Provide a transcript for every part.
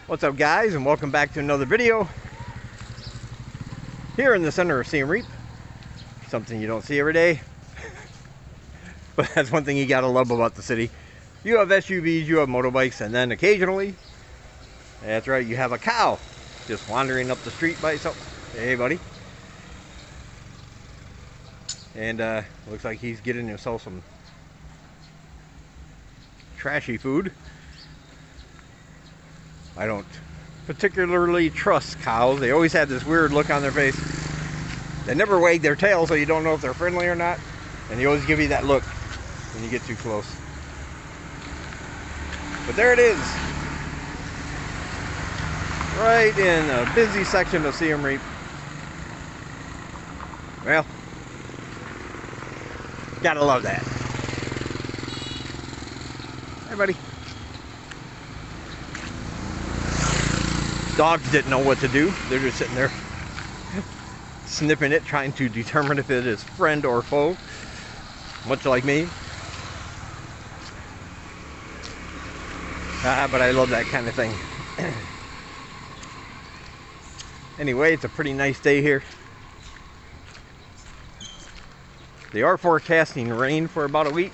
What's up, guys, and welcome back to another video here in the center of Siem Reap. Something you don't see every day, but that's one thing you gotta love about the city. You have SUVs, you have motorbikes, and then occasionally, that's right, you have a cow just wandering up the street by itself. Hey, buddy. And looks like he's getting himself some trashy food. I don't particularly trust cows. They always have this weird look on their face. They never wag their tail, so you don't know if they're friendly or not. And they always give you that look when you get too close. But there it is. Right in a busy section of Siem Reap. Well, gotta love that. Hey, buddy. Dogs didn't know what to do. They're just sitting there sniffing it, trying to determine if it is friend or foe, much like me. But I love that kind of thing. Anyway, it's a pretty nice day here. They are forecasting rain for about a week.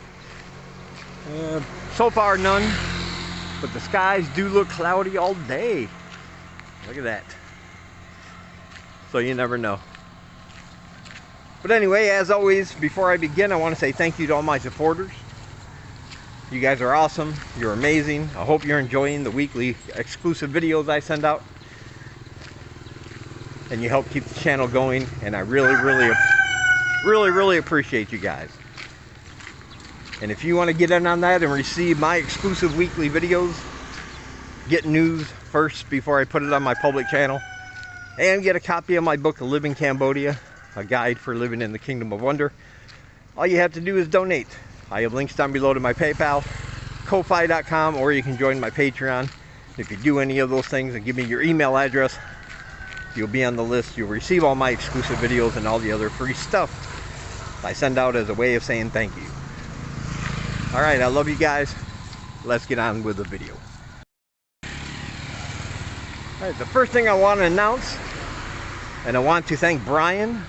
So far none, but the skies do look cloudy all day. Look at that. So you never know. But anyway, as always, before I begin, I want to say thank you to all my supporters. You guys are awesome. You're amazing. I hope you're enjoying the weekly exclusive videos I send out. And you help keep the channel going. And I really appreciate you guys. And if you want to get in on that and receive my exclusive weekly videos, get news first before I put it on my public channel, and get a copy of my book, Live in Cambodia, a guide for living in the Kingdom of Wonder, all you have to do is donate. I have links down below to my PayPal, Ko-Fi.com, or you can join my Patreon. If you do any of those things and give me your email address, you'll be on the list. You'll receive all my exclusive videos and all the other free stuff I send out as a way of saying thank you. Alright, I love you guys. Let's get on with the video. Alright, the first thing I want to announce, and I want to thank Brian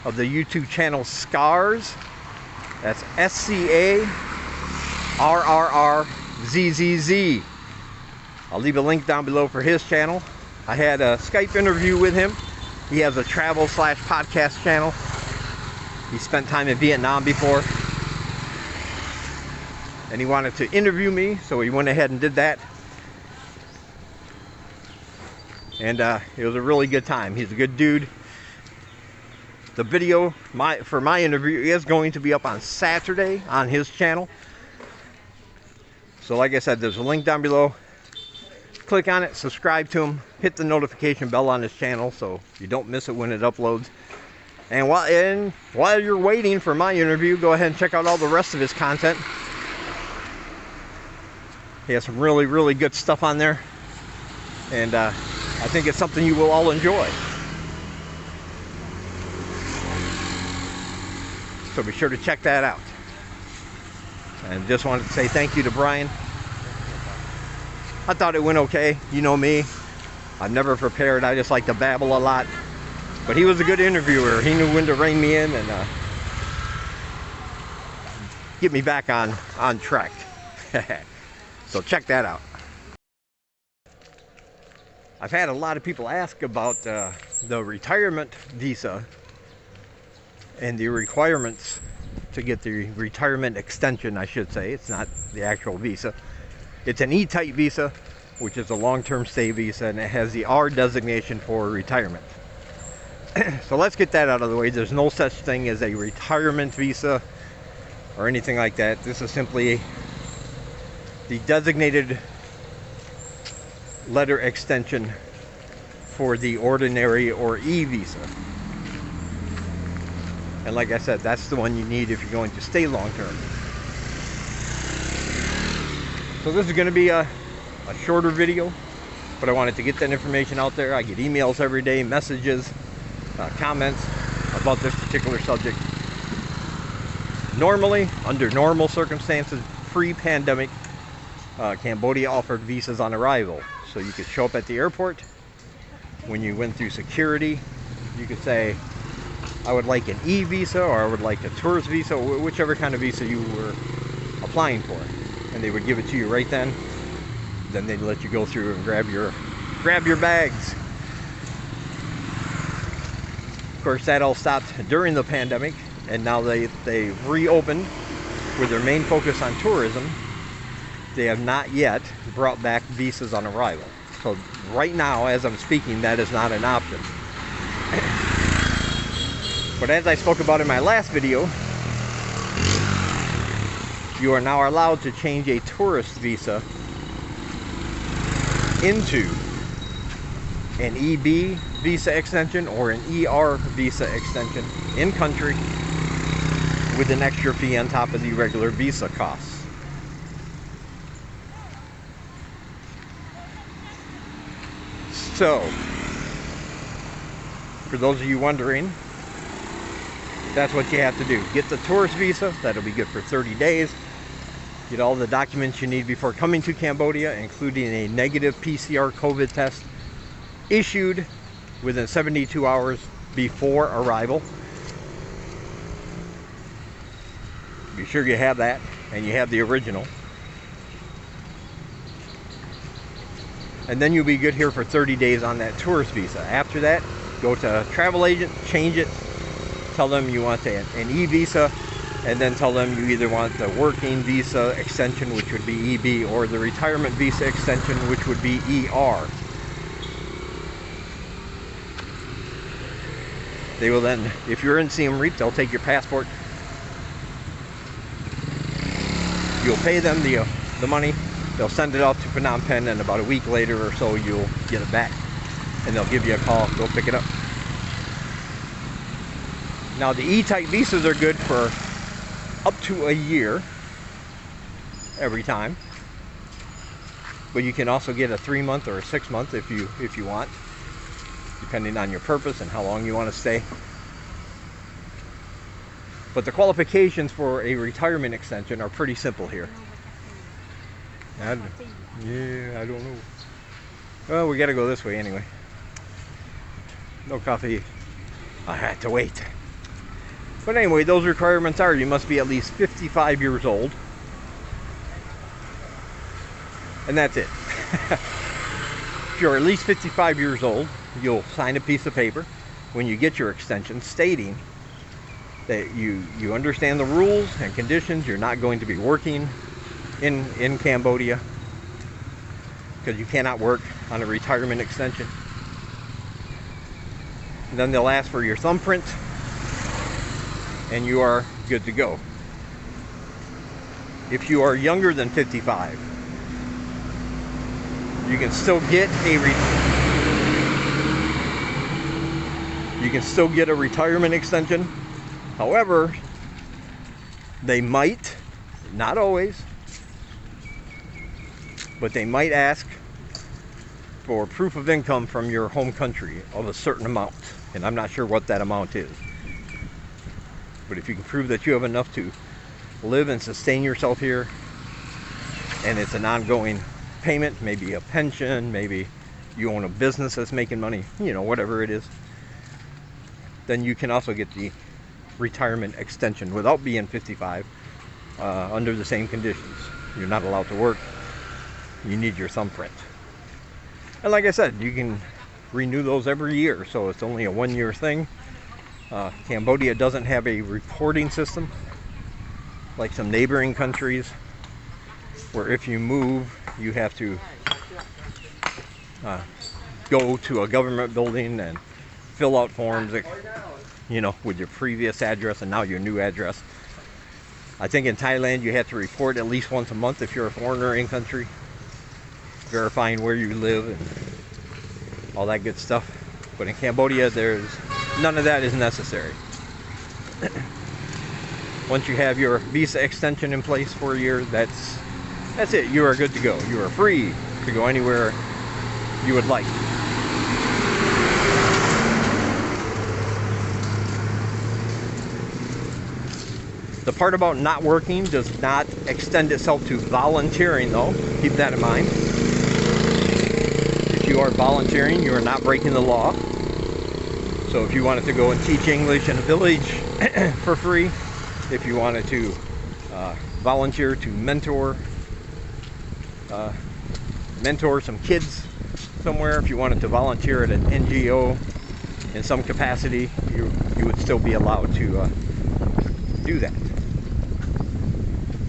of the YouTube channel Scars. That's SCARRRZZZ. I'll leave a link down below for his channel. I had a Skype interview with him. He has a travel/podcast channel. He spent time in Vietnam before, and he wanted to interview me, so he went ahead and did that. And it was a really good time. He's a good dude. The video for my interview is going to be up on Saturday on his channel. So like I said, there's a link down below. Click on it, subscribe to him, hit the notification bell on his channel so you don't miss it when it uploads. And while you're waiting for my interview, go ahead and check out all the rest of his content. He has some really good stuff on there. And I think it's something you will all enjoy. So be sure to check that out. And just wanted to say thank you to Brian. I thought it went okay. You know me. I'm never prepared. I just like to babble a lot. But he was a good interviewer. He knew when to rein me in and get me back on track. So check that out. I've had a lot of people ask about the retirement visa and the requirements to get the retirement extension, I should say. It's not the actual visa. It's an E-type visa, which is a long-term stay visa, and it has the R designation for retirement. So let's get that out of the way. There's no such thing as a retirement visa or anything like that. This is simply the designated letter extension for the ordinary or E visa. And like I said, that's the one you need if you're going to stay long term. So this is going to be a shorter video, but I wanted to get that information out there. I get emails every day, messages, comments about this particular subject. Normally, under normal circumstances, pre-pandemic, Cambodia offered visas on arrival. So you could show up at the airport. When you went through security, you could say, I would like an e-visa, or I would like a tourist visa, whichever kind of visa you were applying for. And they would give it to you right then. Then they'd let you go through and grab your bags. Of course, that all stopped during the pandemic, and now they reopened with their main focus on tourism. They have not yet brought back visas on arrival. So right now, as I'm speaking, that is not an option. But as I spoke about in my last video, you are now allowed to change a tourist visa into an EB visa extension or an ER visa extension in country with an extra fee on top of the regular visa costs. So, for those of you wondering, that's what you have to do. Get the tourist visa. That'll be good for 30 days. Get all the documents you need before coming to Cambodia, including a negative PCR COVID test issued within 72 hours before arrival. Be sure you have that, and you have the original. And then you'll be good here for 30 days on that tourist visa. After that, go to a travel agent, change it, tell them you want an e-visa, and then tell them you either want the working visa extension, which would be EB, or the retirement visa extension, which would be ER. They will then, if you're in Siem Reap, they'll take your passport. You'll pay them the money. They'll send it off to Phnom Penh, and about a week later or so, you'll get it back. And they'll give you a call, go pick it up. Now, the E-type visas are good for up to a year every time. But you can also get a 3-month or a 6-month if you want, depending on your purpose and how long you want to stay. But the qualifications for a retirement extension are pretty simple here. I don't know. Well, we gotta go this way anyway. No coffee. I had to wait. But anyway, those requirements are: you must be at least 55 years old. And that's it. If you're at least 55 years old, you'll sign a piece of paper when you get your extension stating that you understand the rules and conditions. You're not going to be working in Cambodia, because you cannot work on a retirement extension. And then they'll ask for your thumbprint, and you are good to go. If you are younger than 55, you can still get a retirement extension. However, they might, not always, but they might ask for proof of income from your home country of a certain amount, and I'm not sure what that amount is. But if you can prove that you have enough to live and sustain yourself here, and it's an ongoing payment, maybe a pension, maybe you own a business that's making money, whatever it is, then you can also get the retirement extension without being 55 under the same conditions. You're not allowed to work. You need your thumbprint. And like I said, you can renew those every year, so it's only a 1-year thing. Cambodia doesn't have a reporting system like some neighboring countries, where if you move, you have to go to a government building and fill out forms, with your previous address and now your new address. I think in Thailand you have to report at least once a month if you're a foreigner in country, verifying where you live and all that good stuff. But in Cambodia, none of that is necessary. Once you have your visa extension in place for a year, that's it. You are good to go. You are free to go anywhere you would like. The part about not working does not extend itself to volunteering, though. Keep that in mind. you are volunteering, you are not breaking the law. So if you wanted to go and teach English in a village for free, if you wanted to volunteer to mentor some kids somewhere, if you wanted to volunteer at an NGO in some capacity, you would still be allowed to do that.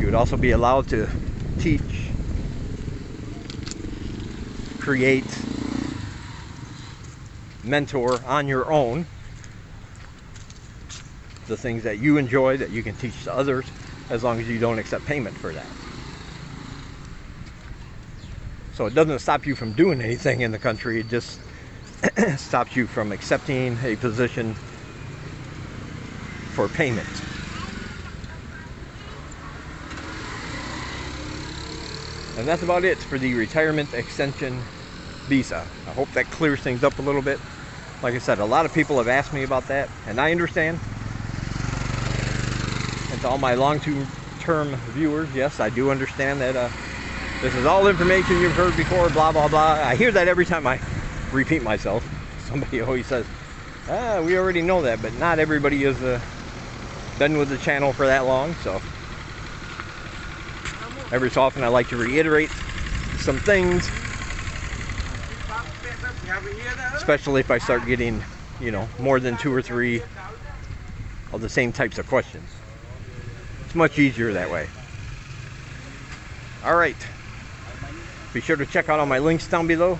You would also be allowed to teach, create, mentor on your own the things that you enjoy that you can teach to others, as long as you don't accept payment for that. So it doesn't stop you from doing anything in the country, it just stops you from accepting a position for payment. And that's about it for the retirement extension visa. I hope that clears things up a little bit. Like I said, a lot of people have asked me about that, and I understand. And to all my long-term viewers, yes, I do understand that this is all information you've heard before, blah, blah, blah. I hear that every time I repeat myself. Somebody always says, we already know that, but not everybody has been with the channel for that long, so every so often I like to reiterate some things, especially if I start getting, more than 2 or 3 of the same types of questions. It's much easier that way. All right. Be sure to check out all my links down below.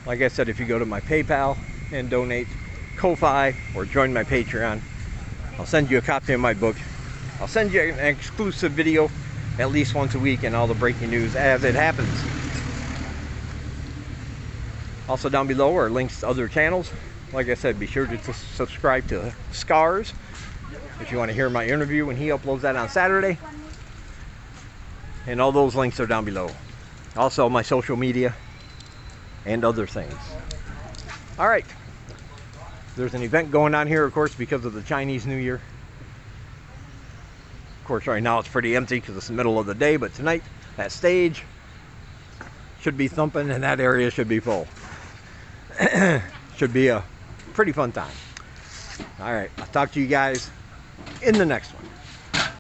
Like I said, if you go to my PayPal and donate, Ko-Fi, or join my Patreon, I'll send you a copy of my book. I'll send you an exclusive video at least once a week and all the breaking news as it happens. Also down below are links to other channels. Like I said, be sure to subscribe to Scars if you want to hear my interview when he uploads that on Saturday. And all those links are down below. Also my social media and other things. All right. There's an event going on here, of course, because of the Chinese New Year. Of course, right now it's pretty empty because it's the middle of the day, but tonight that stage should be thumping and that area should be full. Should be a pretty fun time. All right, I'll talk to you guys in the next one.